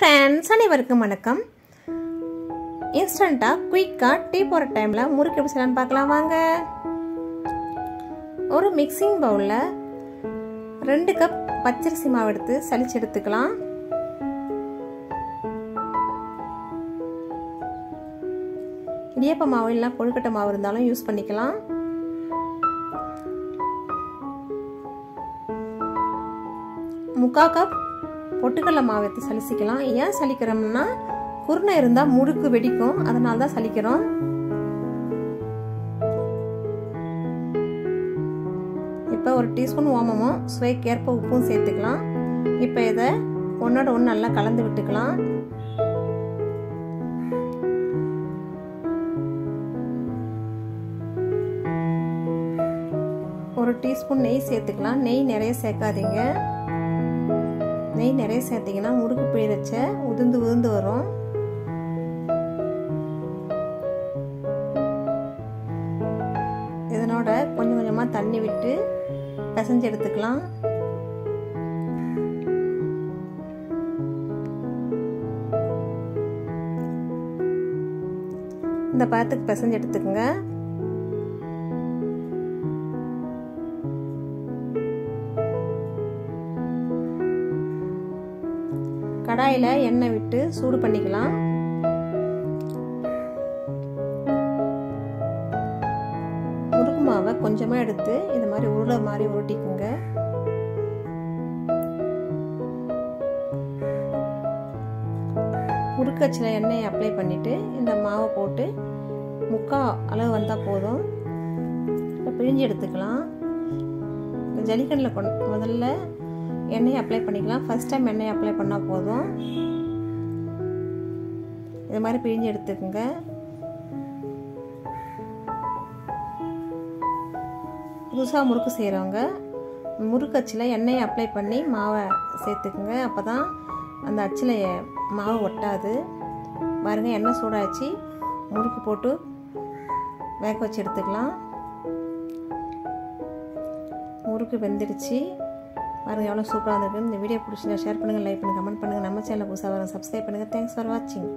friends, அனைவருக்கும் வணக்கம். இன்ஸ்டன்ட்டா குயிக்கா டீ போற டைம்ல முறுக்கு எப்படி செய்யலாம்னு பார்க்கலாம் வாங்க. ஒரு மிக்சிங் பவுல்ல 2 கப் பச்சரிசி மாவு எடுத்து சலிச்சு எடுத்துக்கலாம். இடியாப்ப மாவு இல்ல கொழுக்கட்டை மாவு இருந்தாலும் யூஸ் பண்ணிக்கலாம். முக்கால் கப் பொட்டுக்கடலை மாவு எடுத்து சலிச்சிக்கலாம். ஏன் சலிக்கிறோம்னா குருணை இருந்தா முறுக்கு வெடிக்கும், அதனால தான் சலிக்கிறோம். இப்போ ஒரு டீஸ்பூன் ஓமமும் சுவைக்கேற்ப உப்பும் சேர்த்துக்கலாம். இப்போ இதை ஒன்னோட ஒன்று நல்லா கலந்து விட்டுக்கலாம். ஒரு டீஸ்பூன் நெய் சேர்த்துக்கலாம். நெய் நிறைய சேர்க்காதீங்க. நெய் நிறைய சேர்த்தீங்கன்னா முறுக்கு பிழிறச்ச உதிர்ந்து உதிர்ந்து வரும். இதனோட கொஞ்சம் கொஞ்சமா தண்ணி விட்டு பிசைஞ்சு எடுத்துக்கலாம். இந்த பதத்துக்கு பிசைஞ்சு எடுத்துக்கோங்க. கடாயில எண்ணெய் விட்டு சூடு பண்ணிக்கலாம். முறுக்கு மாவை கொஞ்சமா எடுத்து இந்த மாதிரி உருளை மாதிரி உருட்டிக்குங்க. முறுக்கு அச்சில் எண்ணெயை அப்ளை பண்ணிட்டு இந்த மாவை போட்டு முக்கால் அளவு வந்தா போதும். பிழிஞ்சு எடுத்துக்கலாம். ஜல்லிக்கட்டில் முதல்ல எண்ணெயை அப்ளை பண்ணிக்கலாம். ஃபர்ஸ்ட் டைம் எண்ணெயை அப்ளை பண்ணால் போதும். இது மாதிரி பிழிஞ்சு எடுத்துக்கோங்க. புதுசாக முறுக்கு செய்கிறவங்க முறுக்கு அச்சில் எண்ணெயை அப்ளை பண்ணி மாவை சேர்த்துக்குங்க. அப்போ தான் அந்த அச்சில் மாவு ஒட்டாது. பாருங்கள், எண்ணெய் சூடாச்சு, முறுக்கு போட்டு வேக வச்சு எடுத்துக்கலாம். முறுக்கு வெந்துடுச்சு. பாருங்கள் எவ்வளோ சூப்பராக இருக்குது. இந்த வீடியோ பிடிச்சிருந்தா ஷேர் பண்ணுங்கள், லைக் பண்ணுங்கள், கமெண்ட் பண்ணுங்கள். நம்ம சேனலை புதுசாக வரும் சப்ஸ்கிரைப் பண்ணுங்கள். தேங்க்ஸ் ஃபார் வாட்சிங்.